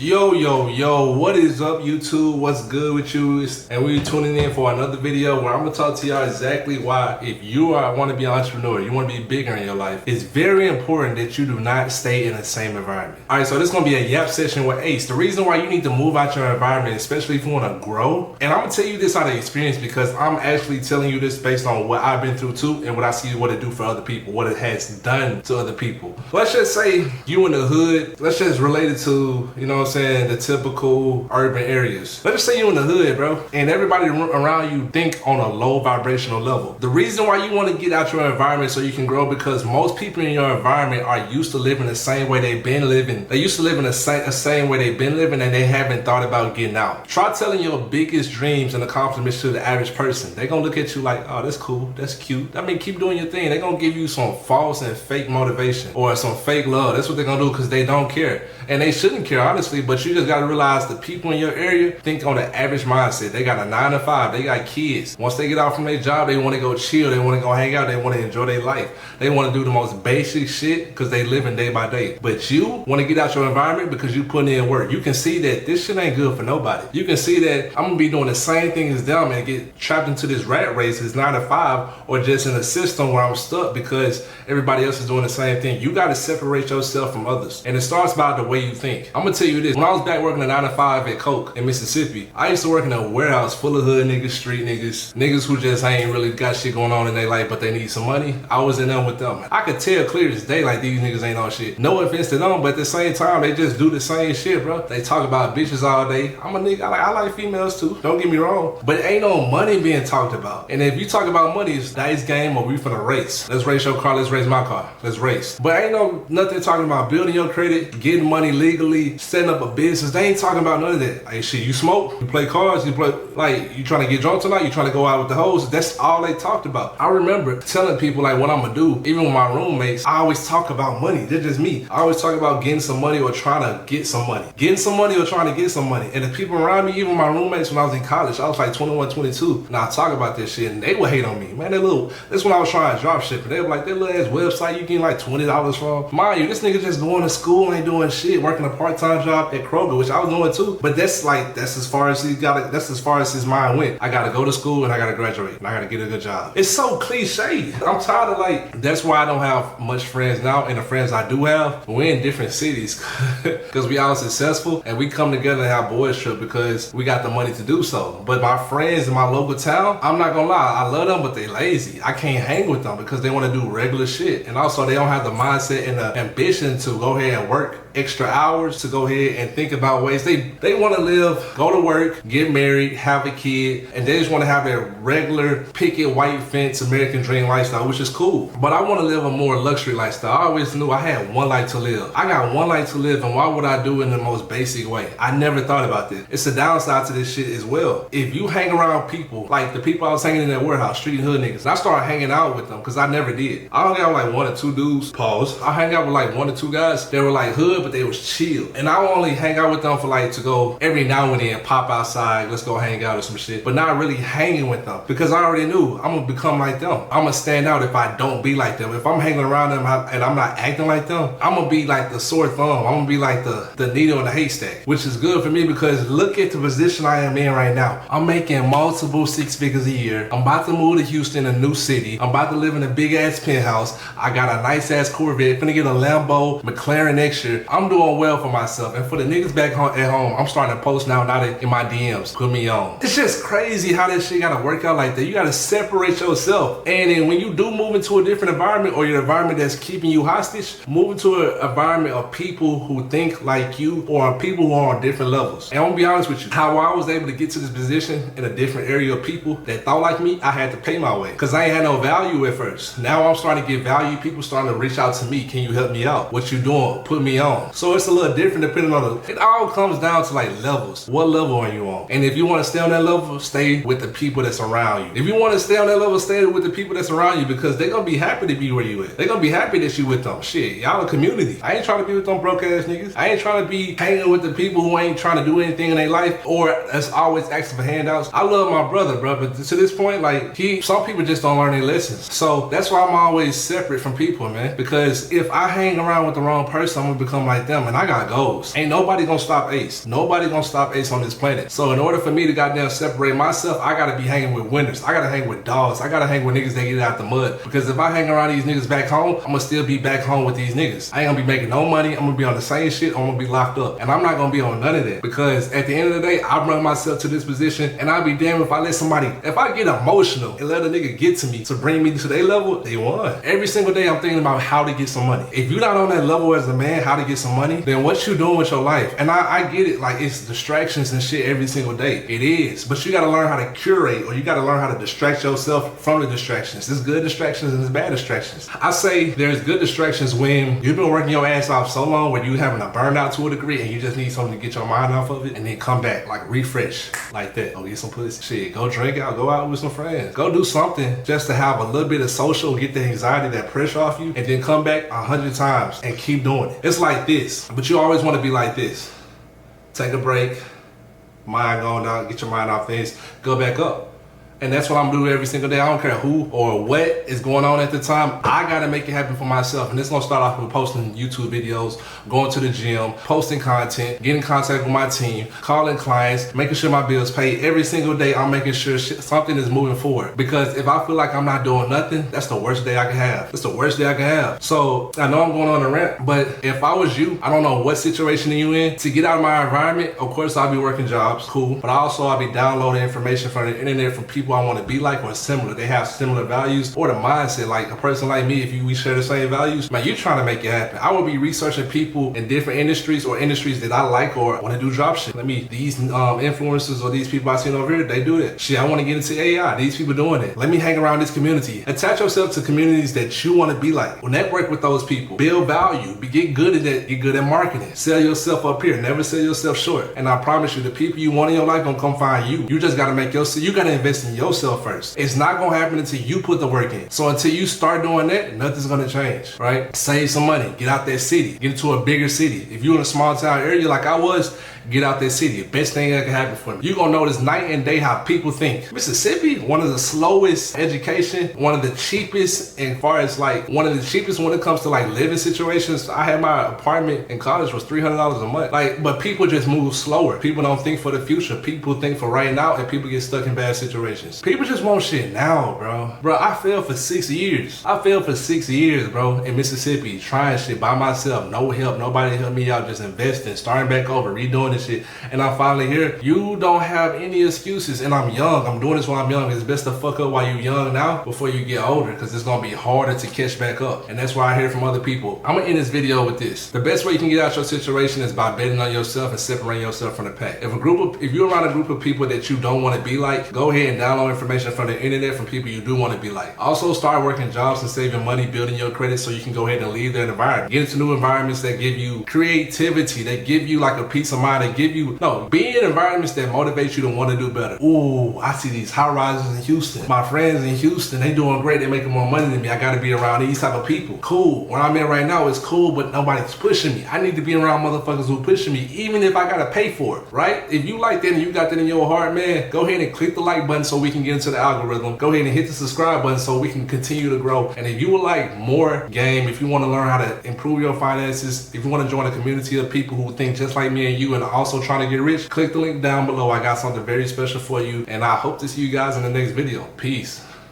Yo, what is up YouTube? What's good with you? And we're tuning in for another video where I'm gonna talk to y'all exactly why if you want to be an entrepreneur, you want to be bigger in your life, it's very important that you do not stay in the same environment. Alright, so this is gonna be a yap session with Ace. The reason why you need to move out your environment, especially if you want to grow, and I'm gonna tell you this out of experience because I'm actually telling you this based on what I've been through too and what I see what it do for other people, what it has done to other people. Let's just say you in the hood, let's just relate it to, you know what I'm saying, the typical urban areas. Let's just say you in the hood, bro, and everybody around you think on a low vibrational level. The reason why you want to get out your environment so you can grow because most people in your environment are used to living the same way they've been living. They used to live in the same way they've been living and they haven't thought about getting out. Try telling your biggest dreams and accomplishments to the average person. They're gonna look at you like, oh, that's cool, that's cute. I mean, keep doing your thing. They're gonna give you some false and fake motivation or some fake love. That's what they're gonna do because they don't care. And they shouldn't care, honestly, but you just gotta realize the people in your area think on the average mindset. They got a 9 to 5, they got kids. Once they get out from their job, they wanna go chill, they wanna go hang out, they wanna enjoy their life. They wanna do the most basic shit because they living day by day. But you wanna get out your environment because you putting in work. You can see that this shit ain't good for nobody. You can see that I'm gonna be doing the same thing as them and get trapped into this rat race, this 9 to 5, or just in a system where I'm stuck because everybody else is doing the same thing. You gotta separate yourself from others. And it starts by the way you think. I'm gonna tell you this, when I was back working a 9 to 5 at Coke in Mississippi, I used to work in a warehouse full of hood niggas, street niggas who just ain't really got shit going on in their life, but they need some money. I was in there with them. I could tell clear as day like these niggas ain't on shit. No offense to them, but at the same time, they just do the same shit, bro. They talk about bitches all day. I'm a nigga, I like females too, don't get me wrong. But ain't no money being talked about. And if you talk about money, it's dice game or we finna race. Let's race your car, let's race my car. Let's race. But ain't nothing talking about building your credit, getting money legally, setting up a business. They ain't talking about none of that. Like shit, you smoke, you play cards, you play, like, you trying to get drunk tonight, you trying to go out with the hoes. That's all they talked about. I remember telling people like what I'm gonna do, even with my roommates, I always talk about money. They're just me. I always talk about getting some money or trying to get some money. Getting some money or trying to get some money. And the people around me, even my roommates when I was in college, I was like 21, 22, and I talk about this shit and they would hate on me. Man, that's when I was trying to drop ship. And they were like, that little ass website you getting like $20 from. Mind you, this nigga just going to school, ain't doing shit, working a part-time job at Kroger, which I was doing too. But that's as far as that's as far as his mind went. I gotta go to school and I gotta graduate and I gotta get a good job. It's so cliche. I'm tired of that's why I don't have much friends now, and the friends I do have, we're in different cities because we all successful and we come together and have boys trip because we got the money to do so. But my friends in my local town, I'm not gonna lie, I love them, but they lazy. I can't hang with them because they want to do regular shit, and also they don't have the mindset and the ambition to go ahead and work extra hours to go ahead and think about ways they want to live, go to work, get married, have a kid, and they just want to have a regular picket white fence American dream lifestyle, which is cool. But I want to live a more luxury lifestyle. I always knew I had one life to live. I got one life to live, and why would I do it in the most basic way? I never thought about this. It's a downside to this shit as well. If you hang around people like the people I was hanging in that warehouse, street and hood niggas, I started hanging out with them because I never did. I hung out with like 1 or 2 dudes. Pause. I hang out with like 1 or 2 guys. They were like hood, but they was chill. And I would only hang out with them for like to go every now and then, pop outside, let's go hang out or some shit, but not really hanging with them because I already knew I'm gonna become like them. I'm gonna stand out if I don't be like them. If I'm hanging around them and I'm not acting like them, I'm gonna be like the sore thumb. I'm gonna be like the needle in the haystack, which is good for me because look at the position I am in right now. I'm making multiple 6 figures a year. I'm about to move to Houston, a new city. I'm about to live in a big ass penthouse. I got a nice ass Corvette, finna get a Lambo, McLaren next year. I'm doing well for myself, and for the niggas back at home, I'm starting to post now in my DMs. Put me on. It's just crazy how that shit gotta work out like that. You gotta separate yourself, and then when you do move into a different environment or your environment that's keeping you hostage, move into an environment of people who think like you or people who are on different levels. And I'm gonna be honest with you, how I was able to get to this position in a different area of people that thought like me, I had to pay my way because I ain't had no value at first. Now I'm starting to get value. People starting to reach out to me. Can you help me out? What you doing? Put me on. So it's a little different depending on it all comes down to like levels. What level are you on? And if you want to stay on that level, stay with the people that's around you. If you want to stay on that level, stay with the people that's around you because they're gonna be happy to be where you at. They're gonna be happy that you with them. Shit, y'all a community. I ain't trying to be with them broke ass niggas. I ain't trying to be hanging with the people who ain't trying to do anything in their life or that's always asking for handouts. I love my brother, bro, but to this point, like some people just don't learn their lessons. So that's why I'm always separate from people, man. Because if I hang around with the wrong person, I'm gonna become like them, and I got goals. Ain't nobody gonna stop Ace. Nobody gonna stop Ace on this planet. So in order for me to goddamn separate myself, I gotta be hanging with winners. I gotta hang with dogs. I gotta hang with niggas that get out the mud. Because if I hang around these niggas back home, I'm gonna still be back home with these niggas. I ain't gonna be making no money. I'm gonna be on the same shit. I'm gonna be locked up. And I'm not gonna be on none of that. Because at the end of the day, I run myself to this position, and I'll be damned if I let somebody, if I get emotional and let a nigga get to me to bring me to their level, they won. Every single day I'm thinking about how to get some money. If you're not on that level as a man, how to get some money, then what you doing with your life? And I get it, like it's distractions and shit every single day. It is. But you gotta learn how to curate, or you gotta learn how to distract yourself from the distractions. There's good distractions and there's bad distractions. I say there's good distractions when you've been working your ass off so long where you having a burnout to a degree and you just need something to get your mind off of it and then come back, like refresh, like that. Go get some pussy. Shit, go drink out, go out with some friends. Go do something just to have a little bit of social, get the anxiety, that pressure off you, and then come back 100 times and keep doing it. It's like this, but you always want to be like this. Take a break, mind going down, get your mind off things, go back up. And that's what I'm doing every single day. I don't care who or what is going on at the time. I gotta make it happen for myself. And it's gonna start off with posting YouTube videos, going to the gym, posting content, getting in contact with my team, calling clients, making sure my bills paid. Every single day, I'm making sure something is moving forward. Because if I feel like I'm not doing nothing, that's the worst day I can have. It's the worst day I can have. So I know I'm going on a rant, but if I was you, I don't know what situation you in. To get out of my environment, of course I'll be working jobs, cool. But also I'll be downloading information from the internet from people I want to be like or similar. They have similar values or the mindset. Like a person like me, if we share the same values, man, you're trying to make it happen. I will be researching people in different industries or industries that I like or want to do drop shit. These influencers or these people I seen over here, they do that. Shit, I want to get into AI. These people doing it. Let me hang around this community. Attach yourself to communities that you want to be like. Network with those people. Build value. Get good at that. Get good at marketing. Sell yourself up here. Never sell yourself short. And I promise you, the people you want in your life gonna come find you. You just gotta make yourself. You gotta invest in yourself first. It's not gonna happen until you put the work in. So until you start doing that, nothing's gonna change, right? Save some money. Get out that city. Get into a bigger city. If you're in a small town area like I was, get out that city. Best thing that can happen for me. You're gonna notice night and day how people think. Mississippi, one of the slowest education, one of the cheapest, and far as like one of the cheapest when it comes to like living situations. I had my apartment in college was $300 a month. Like, but people just move slower. People don't think for the future. People think for right now, and people get stuck in bad situations. People just want shit now, bro. Bro, I failed for 6 years. I failed for 6 years, bro, in Mississippi, trying shit by myself. No help. Nobody helped me out. Just investing, starting back over, redoing this shit. And I'm finally here. You don't have any excuses. And I'm young. I'm doing this while I'm young. It's best to fuck up while you're young now before you get older, because it's gonna be harder to catch back up. And that's why I hear from other people. I'm gonna end this video with this. The best way you can get out your situation is by betting on yourself and separating yourself from the pack. If you're around a group of people that you don't want to be like, go ahead and download information from the internet from people you do want to be like. Also start working jobs and saving money, building your credit so you can go ahead and leave that environment. Get into new environments that give you creativity, that give you like a peace of mind, that give you, be in environments that motivate you to want to do better. Ooh, I see these high rises in Houston. My friends in Houston, they doing great. They making more money than me. I got to be around these type of people. Cool. Where I'm in right now is cool, but nobody's pushing me. I need to be around motherfuckers who pushing me, even if I got to pay for it, right? If you like that and you got that in your heart, man, go ahead and click the like button so we can get into the algorithm. Go ahead and hit the subscribe button so we can continue to grow. And if you would like more game, if you want to learn how to improve your finances, if you want to join a community of people who think just like me and you and are also trying to get rich, click the link down below. I got something very special for you, and I hope to see you guys in the next video. Peace.